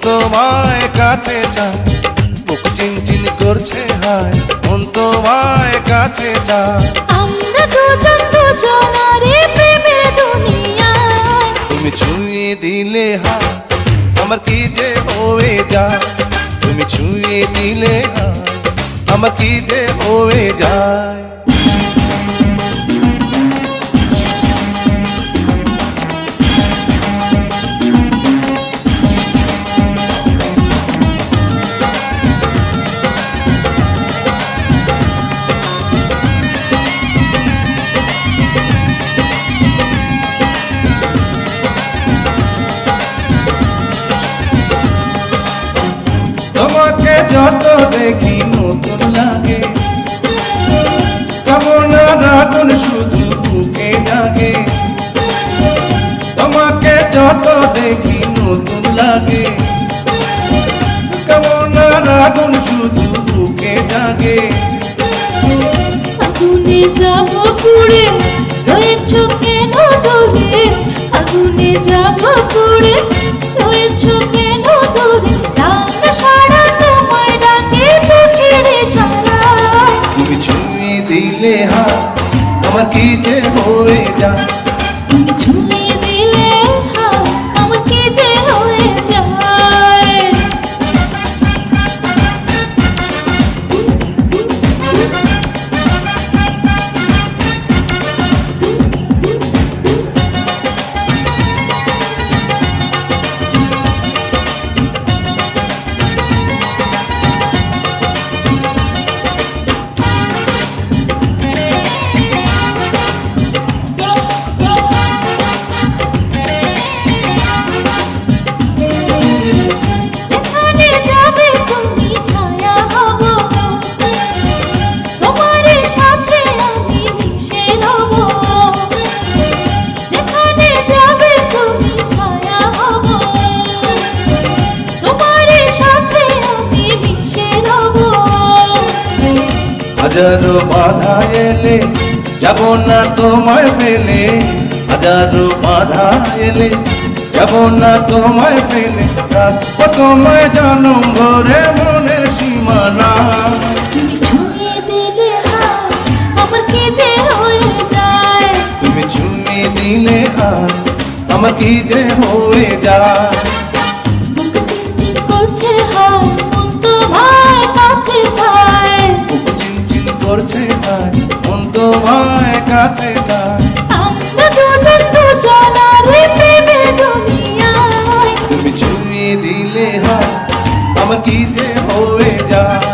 তোমায় কাছে চায়, বুক চিনচিন করছে হায়, মন তোমায় কাছে চায়। আমরা দুজন দুজনারে প্রেমের দুনিয়ায়। তুমি ছুঁয়ে দিলে হায়, আমার কি যে হয়ে যায়। তুমি ছুঁয়ে দিলে হায়, আমার কি যে হয়ে যায়। তোমাকে যত দেখি নতুন লাগে, কামনার আগুন শুধু বুকে জাগে। তোমাকে যত দেখি নতুন লাগে, কামনার আগুন শুধু বুকে জাগে। আগুনে যাব পুড়ে, রয়েছ কেন দূরে? আগুনে যাব পুড়ে, রয়েছ কেন দূরে? রাত সারা তোমায় ডাকে চোখের ইশারায়। তুমি ছুঁয়ে দিলে হাত, আমার কি যে হয়ে যায়। তুমি ছুঁয়ে দিলে হাত, আমার কি যে হয়ে যায়। যেখানে যাবে তুমি ছায়া হব, তোমার সাথে আমি মিশে রব। যেখানে যাবে তুমি ছায়া হব, তোমার সাথে আমি মিশে রব। হাজারো বাধা এলে যাব না তোমায় ফেলে, হাজারো বাধা এলে যাব না তোমায় ফেলে। রাখবো তোমায় জনম ভরে মনের সীমানা। তুমি ছুঁয়ে দিলে হাত, আমার কি যে হয়ে যায়। তুমি ছুঁয়ে দিলে হাত, আমার কি যে হয়ে যায়। বুক চিনচিন করছে হায়, মন তোমায় কাছে চায়। বুক চিনচিন করছে হায়, মন তোমায় কাছে যায়। আমরা দুজন দুজনারে প্রেমের দুনিয়ায়। তুমি ছুঁয়ে দিলে হাত, আমার কি যে হয়ে যায়।